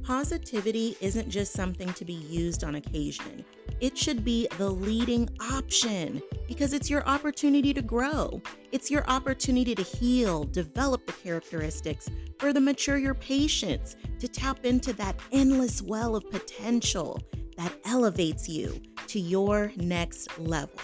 Positivity isn't just something to be used on occasion. It should be the leading option because it's your opportunity to grow. It's your opportunity to heal, develop the characteristics, further mature your patience, to tap into that endless well of potential that elevates you to your next level.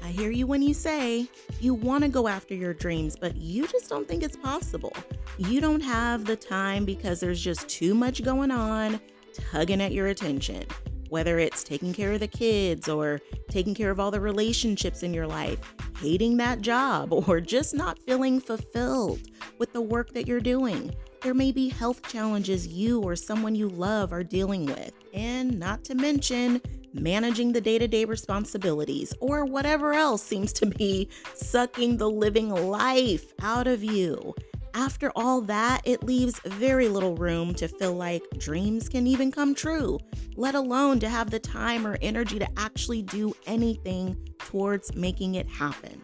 I hear you when you say you want to go after your dreams, but you just don't think it's possible. You don't have the time because there's just too much going on tugging at your attention. Whether it's taking care of the kids or taking care of all the relationships in your life, hating that job, or just not feeling fulfilled with the work that you're doing. There may be health challenges you or someone you love are dealing with, and not to mention managing the day-to-day responsibilities or whatever else seems to be sucking the living life out of you. After all that, it leaves very little room to feel like dreams can even come true, let alone to have the time or energy to actually do anything towards making it happen.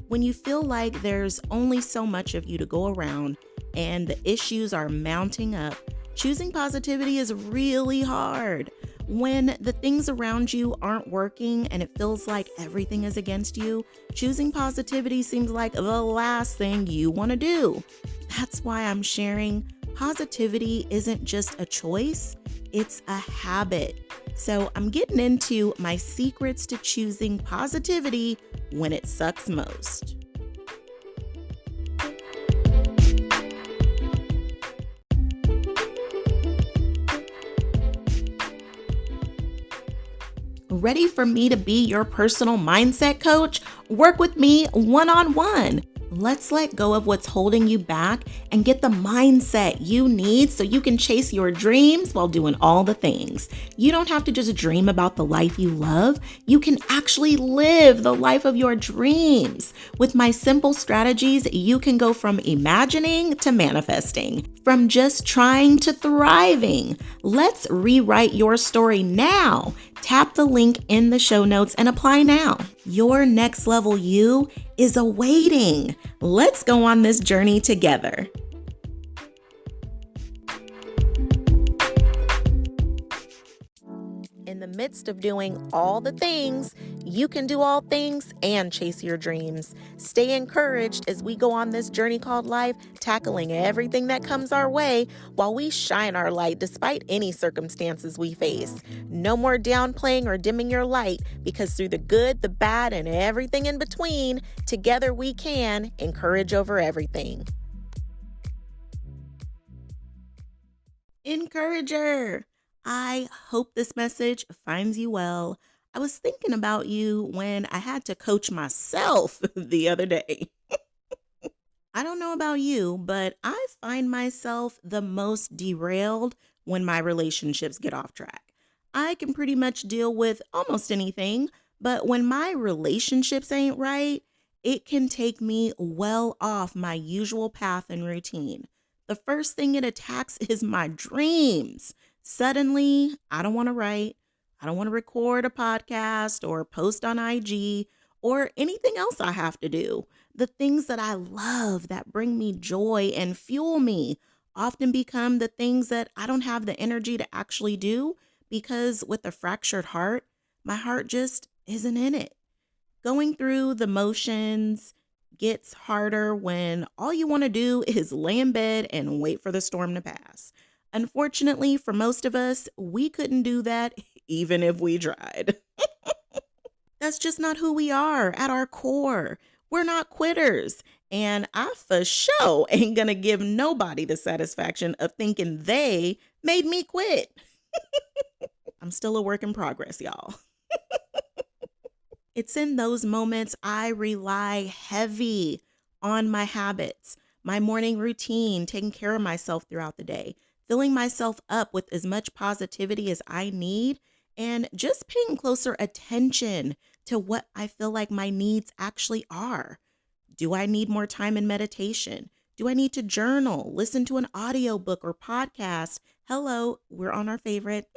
When you feel like there's only so much of you to go around and the issues are mounting up, choosing positivity is really hard. When the things around you aren't working and it feels like everything is against you, choosing positivity seems like the last thing you want to do. That's why I'm sharing positivity isn't just a choice, it's a habit. So I'm getting into my secrets to choosing positivity when it sucks most. Ready for me to be your personal mindset coach? Work with me one-on-one. Let's let go of what's holding you back and get the mindset you need so you can chase your dreams while doing all the things. You don't have to just dream about the life you love. You can actually live the life of your dreams. With my simple strategies, you can go from imagining to manifesting, from just trying to thriving. Let's rewrite your story now. Tap the link in the show notes and apply now. Your next level you is awaiting. Let's go on this journey together. In the midst of doing all the things, you can do all things and chase your dreams. Stay encouraged as we go on this journey called life, tackling everything that comes our way while we shine our light despite any circumstances we face. No more downplaying or dimming your light, because through the good, the bad, and everything in between, together we can encourage over everything. Encourager! I hope this message finds you well. I was thinking about you when I had to coach myself the other day. I don't know about you, but I find myself the most derailed when my relationships get off track. I can pretty much deal with almost anything, but when my relationships ain't right, it can take me well off my usual path and routine. The first thing it attacks is my dreams. Suddenly, I don't want to write, I don't want to record a podcast or post on IG or anything else I have to do. The things that I love that bring me joy and fuel me often become the things that I don't have the energy to actually do because with a fractured heart, my heart just isn't in it. Going through the motions gets harder when all you want to do is lay in bed and wait for the storm to pass. Unfortunately, for most of us, we couldn't do that even if we tried. That's just not who we are at our core. We're not quitters. And I for sure ain't gonna give nobody the satisfaction of thinking they made me quit. I'm still a work in progress, y'all. It's in those moments I rely heavy on my habits, my morning routine, taking care of myself throughout the day, filling myself up with as much positivity as I need, and just paying closer attention to what I feel like my needs actually are. Do I need more time in meditation? Do I need to journal, listen to an audiobook or podcast? Hello, we're on our favorite.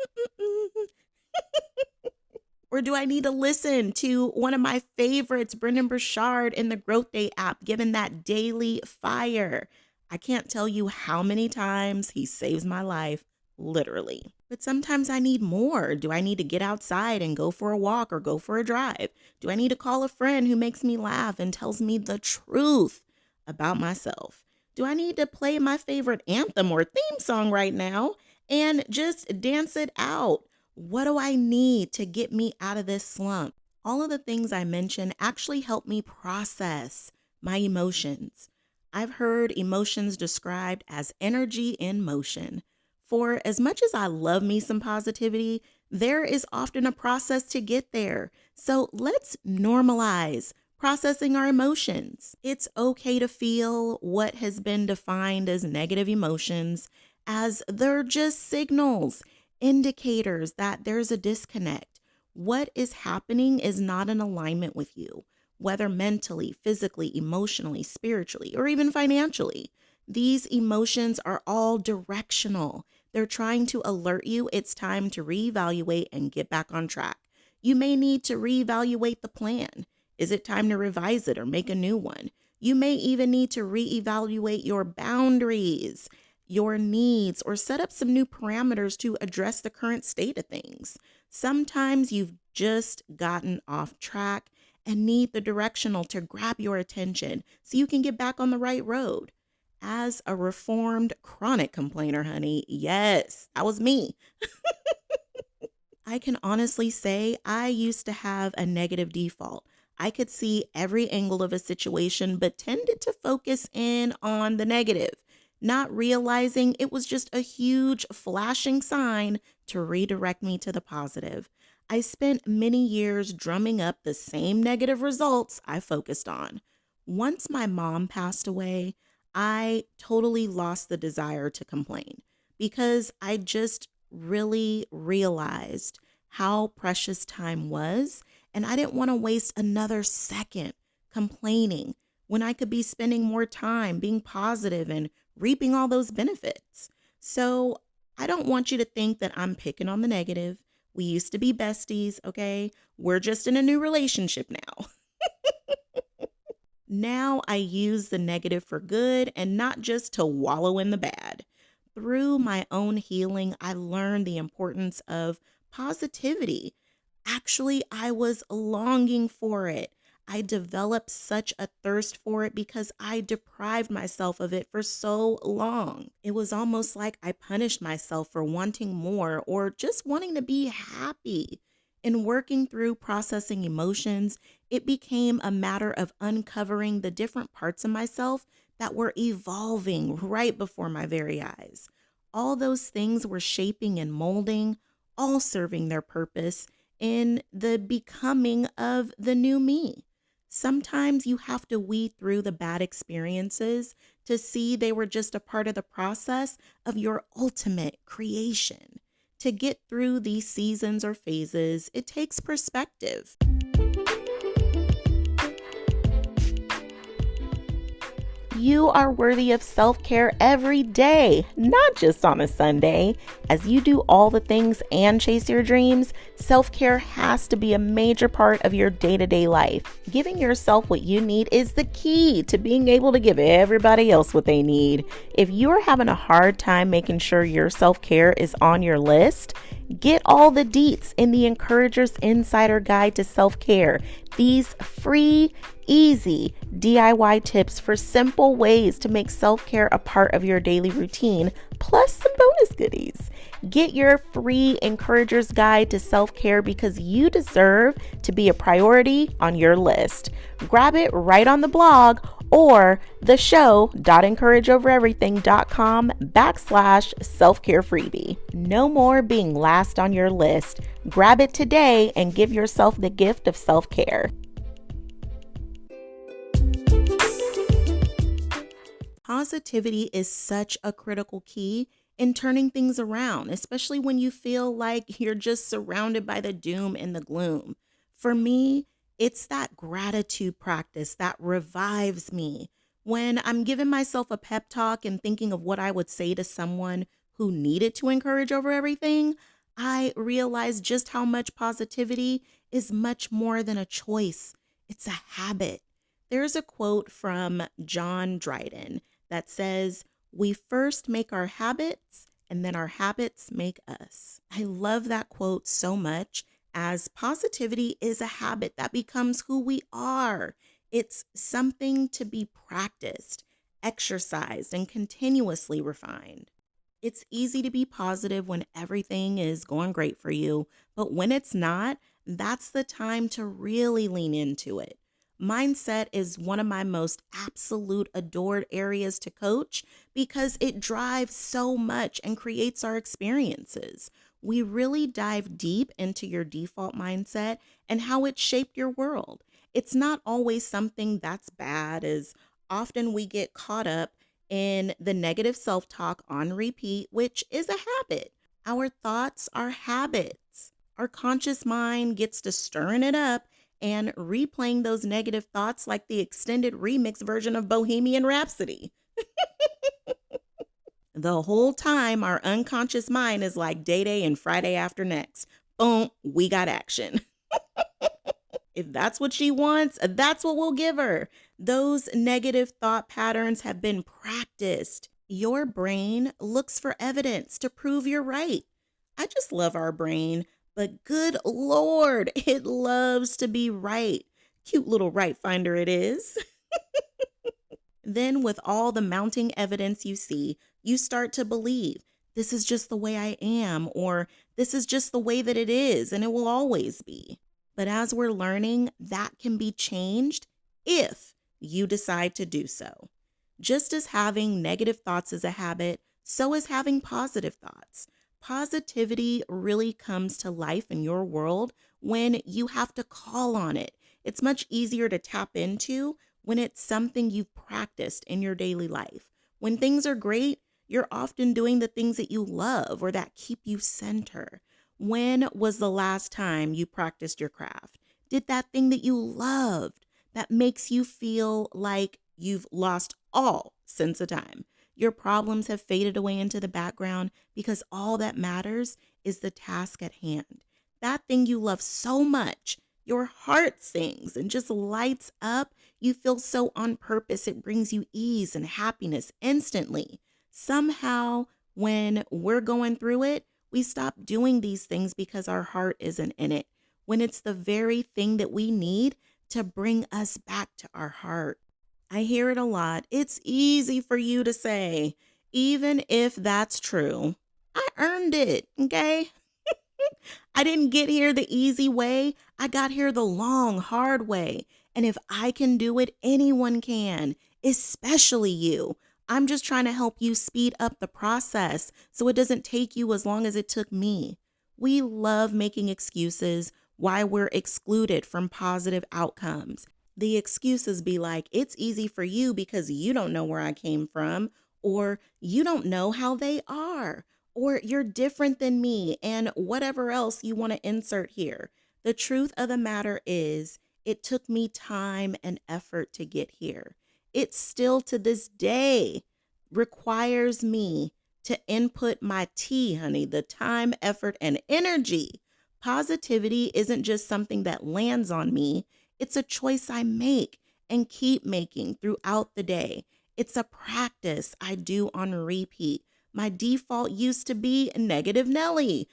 Or do I need to listen to one of my favorites, Brendan Burchard in the Growth Day app, given that daily fire? I can't tell you how many times he saves my life, literally. But sometimes I need more. Do I need to get outside and go for a walk or go for a drive? Do I need to call a friend who makes me laugh and tells me the truth about myself? Do I need to play my favorite anthem or theme song right now and just dance it out? What do I need to get me out of this slump? All of the things I mentioned actually help me process my emotions. I've heard emotions described as energy in motion. For as much as I love me some positivity, there is often a process to get there. So let's normalize processing our emotions. It's okay to feel what has been defined as negative emotions, as they're just signals, indicators that there's a disconnect. What is happening is not in alignment with you, whether mentally, physically, emotionally, spiritually, or even financially. These emotions are all directional. They're trying to alert you it's time to reevaluate and get back on track. You may need to reevaluate the plan. Is it time to revise it or make a new one? You may even need to reevaluate your boundaries, your needs, or set up some new parameters to address the current state of things. Sometimes you've just gotten off track and need the directional to grab your attention so you can get back on the right road. As a reformed chronic complainer, honey, yes, that was me. I can honestly say I used to have a negative default. I could see every angle of a situation, but tended to focus in on the negative, not realizing it was just a huge flashing sign to redirect me to the positive. I spent many years drumming up the same negative results I focused on. Once my mom passed away, I totally lost the desire to complain because I just really realized how precious time was, and I didn't want to waste another second complaining when I could be spending more time being positive and reaping all those benefits. So I don't want you to think that I'm picking on the negative. We used to be besties, okay? We're just in a new relationship now. Now I use the negative for good and not just to wallow in the bad. Through my own healing, I learned the importance of positivity. Actually, I was longing for it. I developed such a thirst for it because I deprived myself of it for so long. It was almost like I punished myself for wanting more or just wanting to be happy. In working through processing emotions, it became a matter of uncovering the different parts of myself that were evolving right before my very eyes. All those things were shaping and molding, all serving their purpose in the becoming of the new me. Sometimes you have to weed through the bad experiences to see they were just a part of the process of your ultimate creation. To get through these seasons or phases, it takes perspective. You are worthy of self-care every day, not just on a Sunday. As you do all the things and chase your dreams, self-care has to be a major part of your day-to-day life. Giving yourself what you need is the key to being able to give everybody else what they need. If you're having a hard time making sure your self-care is on your list, get all the deets in the Encourager's Insider Guide to Self-Care. These free, easy DIY tips for simple ways to make self-care a part of your daily routine, plus some bonus goodies. Get your free Encourager's Guide to Self-Care because you deserve to be a priority on your list. Grab it right on the blog or the show.encourageovereverything.com/self-care freebie. No more being last on your list. Grab it today and give yourself the gift of self-care. Positivity is such a critical key in turning things around, especially when you feel like you're just surrounded by the doom and the gloom. For me, it's that gratitude practice that revives me. When I'm giving myself a pep talk and thinking of what I would say to someone who needed to encourage over everything, I realize just how much positivity is much more than a choice, it's a habit. There's a quote from John Dryden that says, "We first make our habits, and then our habits make us." I love that quote so much, as positivity is a habit that becomes who we are. It's something to be practiced, exercised, and continuously refined. It's easy to be positive when everything is going great for you, but when it's not, that's the time to really lean into it. Mindset is one of my most absolute adored areas to coach because it drives so much and creates our experiences. We really dive deep into your default mindset and how it shaped your world. It's not always something that's bad, as often we get caught up in the negative self talk on repeat, which is a habit. Our thoughts are habits. Our conscious mind gets to stirring it up and replaying those negative thoughts like the extended remix version of Bohemian Rhapsody. The whole time, our unconscious mind is like day day and Friday after next. Boom, we got action. If that's what she wants, that's what we'll give her. Those negative thought patterns have been practiced. Your brain looks for evidence to prove you're right. I just love our brain, but good Lord, it loves to be right. Cute little right finder it is. Then, with all the mounting evidence you see, you start to believe this is just the way I am, or this is just the way that it is, and it will always be. But as we're learning, that can be changed if you decide to do so. Just as having negative thoughts is a habit, so is having positive thoughts. Positivity really comes to life in your world when you have to call on it. It's much easier to tap into when it's something you've practiced in your daily life. When things are great, you're often doing the things that you love or that keep you center. When was the last time you practiced your craft? Did that thing that you loved that makes you feel like you've lost all sense of time? Your problems have faded away into the background because all that matters is the task at hand. That thing you love so much, your heart sings and just lights up. You feel so on purpose. It brings you ease and happiness instantly. Somehow, when we're going through it, we stop doing these things because our heart isn't in it, when it's the very thing that we need to bring us back to our heart. I hear it a lot. It's easy for you to say, even if that's true. I earned it, okay? I didn't get here the easy way. I got here the long, hard way. And if I can do it, anyone can, especially you. I'm just trying to help you speed up the process so it doesn't take you as long as it took me. We love making excuses why we're excluded from positive outcomes. The excuses be like, it's easy for you because you don't know where I came from, or you don't know how they are, or you're different than me, and whatever else you want to insert here. The truth of the matter is, it took me time and effort to get here. It still to this day requires me to input my tea, honey, the time, effort, and energy. Positivity isn't just something that lands on me. It's a choice I make and keep making throughout the day. It's a practice I do on repeat. My default used to be negative Nelly.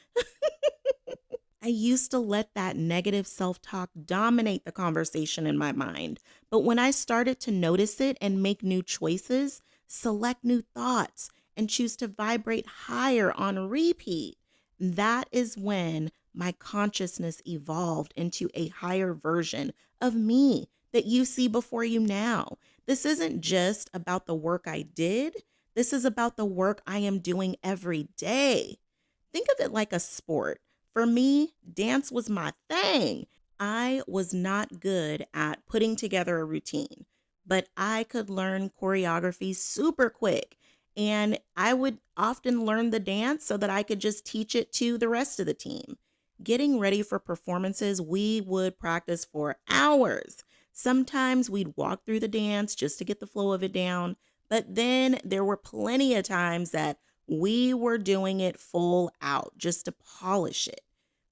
I used to let that negative self-talk dominate the conversation in my mind. But when I started to notice it and make new choices, select new thoughts, and choose to vibrate higher on repeat, that is when my consciousness evolved into a higher version of me that you see before you now. This isn't just about the work I did. This is about the work I am doing every day. Think of it like a sport. For me, dance was my thing. I was not good at putting together a routine, but I could learn choreography super quick. And I would often learn the dance so that I could just teach it to the rest of the team. Getting ready for performances, we would practice for hours. Sometimes we'd walk through the dance just to get the flow of it down. But then there were plenty of times that we were doing it full out just to polish it.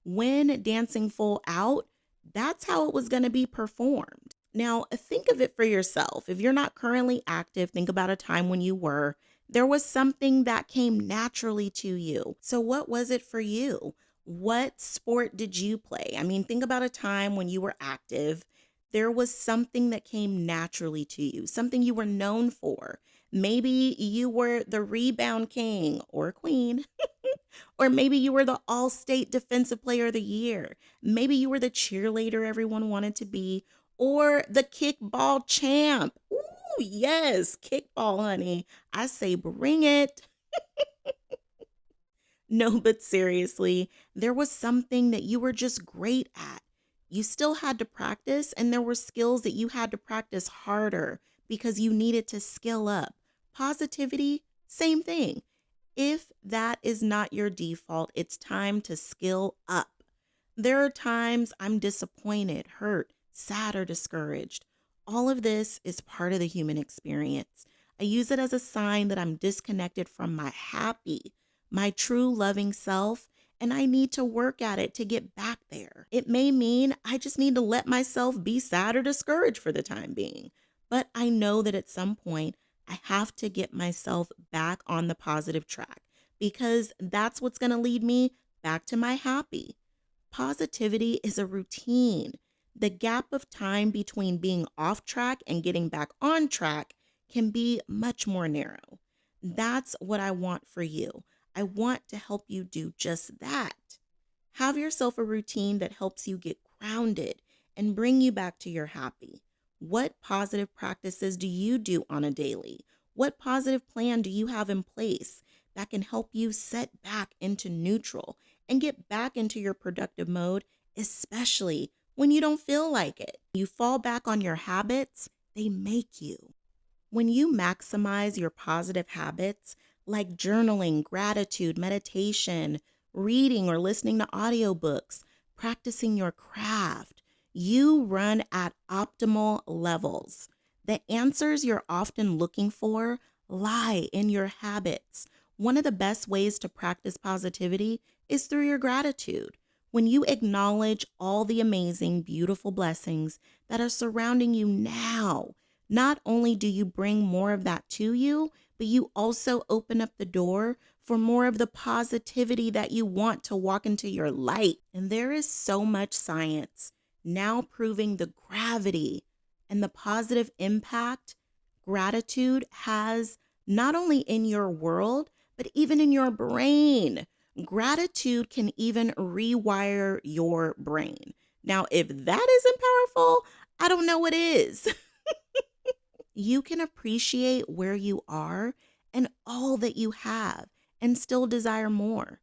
When dancing full out, That's how it was going to be performed. Now, think of it for yourself. If you're not currently active, think about a time when you were. There was something that came naturally to you. So, what was it for you? What sport did you play? I mean, think about a time when you were active. There was something that came naturally to you, something you were known for. Maybe you were the rebound king or queen. Or maybe you were the all state defensive player of the year. Maybe you were the cheerleader everyone wanted to be, or the kickball champ. Ooh, yes, kickball, honey. I say bring it. No, but seriously, there was something that you were just great at. You still had to practice, and there were skills that you had to practice harder because you needed to skill up. Positivity, same thing. If that is not your default, it's time to skill up. There are times I'm disappointed, hurt, sad, or discouraged. All of this is part of the human experience. I use it as a sign that I'm disconnected from my happy, my true loving self, and I need to work at it to get back there. It may mean I just need to let myself be sad or discouraged for the time being, but I know that at some point I have to get myself back on the positive track because that's what's going to lead me back to my happy. Positivity is a routine. The gap of time between being off track and getting back on track can be much more narrow. That's what I want for you. I want to help you do just that. Have yourself a routine that helps you get grounded and bring you back to your happy. What positive practices do you do on a daily? What positive plan do you have in place that can help you set back into neutral and get back into your productive mode, especially when you don't feel like it? You fall back on your habits, they make you. When you maximize your positive habits, like journaling, gratitude, meditation, reading or listening to audiobooks, practicing your craft, you run at optimal levels. The answers you're often looking for lie in your habits. One of the best ways to practice positivity is through your gratitude. When you acknowledge all the amazing, beautiful blessings that are surrounding you now, not only do you bring more of that to you, but you also open up the door for more of the positivity that you want to walk into your light. And there is so much science now proving the gravity and the positive impact gratitude has not only in your world, but even in your brain. Gratitude can even rewire your brain. Now, if that isn't powerful, I don't know what is. You can appreciate where you are and all that you have and still desire more.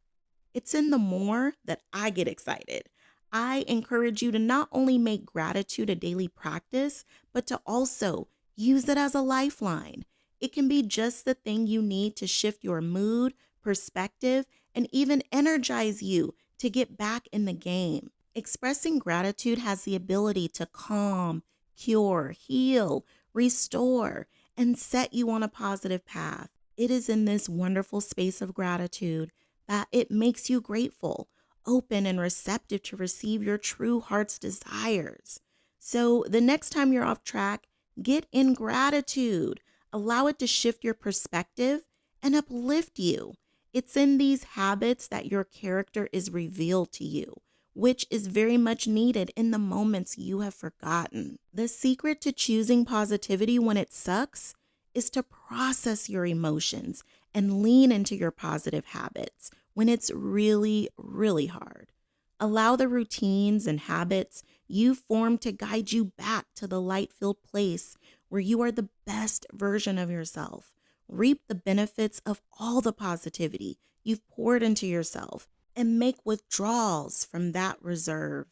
It's in the more that I get excited. I encourage you to not only make gratitude a daily practice, but to also use it as a lifeline. It can be just the thing you need to shift your mood, perspective, and even energize you to get back in the game. Expressing gratitude has the ability to calm, cure, heal, restore, and set you on a positive path. It is in this wonderful space of gratitude that it makes you grateful, open, and receptive to receive your true heart's desires. So the next time you're off track, get in gratitude. Allow it to shift your perspective and uplift you. It's in these habits that your character is revealed to you, which is very much needed in the moments you have forgotten. The secret to choosing positivity when it sucks is to process your emotions and lean into your positive habits when it's really, really hard. Allow the routines and habits you form to guide you back to the light-filled place where you are the best version of yourself. Reap the benefits of all the positivity you've poured into yourself and make withdrawals from that reserve.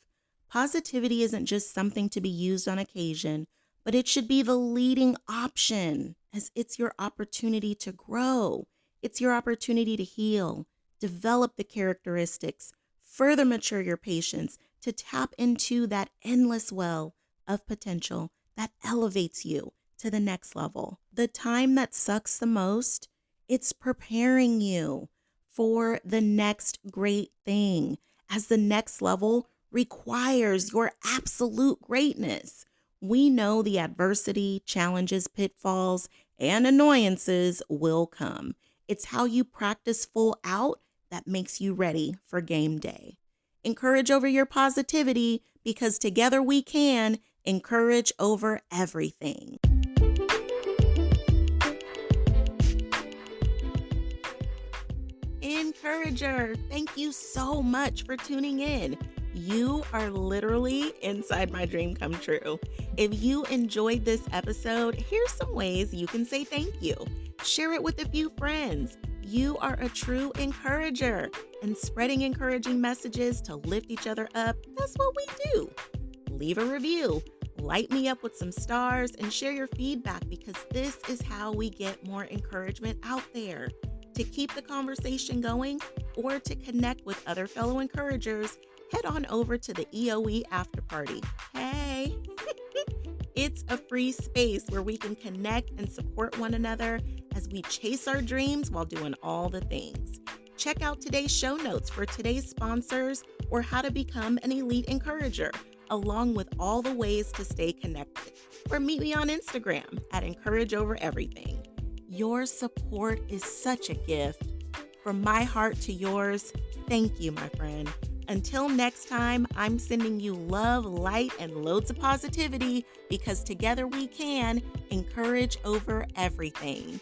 Positivity isn't just something to be used on occasion, but it should be the leading option as it's your opportunity to grow. It's your opportunity to heal, develop the characteristics, further mature your patience to tap into that endless well of potential that elevates you to the next level. The time that sucks the most, it's preparing you for the next great thing as the next level requires your absolute greatness. We know the adversity, challenges, pitfalls, and annoyances will come. It's how you practice full out that makes you ready for game day. Encourage over your positivity because together we can encourage over everything. Encourager, thank you so much for tuning in. You are literally inside my dream come true. If you enjoyed this episode, here's some ways you can say thank you. Share it with a few friends. You are a true encourager, and spreading encouraging messages to lift each other up, that's what we do. Leave a review, light me up with some stars, and share your feedback because this is how we get more encouragement out there. To keep the conversation going or to connect with other fellow encouragers, head on over to the EOE After Party. Hey! It's a free space where we can connect and support one another as we chase our dreams while doing all the things. Check out today's show notes for today's sponsors or how to become an elite encourager, along with all the ways to stay connected. Or meet me on Instagram at Encourage Over Everything. Your support is such a gift. From my heart to yours, thank you, my friend. Until next time, I'm sending you love, light, and loads of positivity because together we can encourage over everything.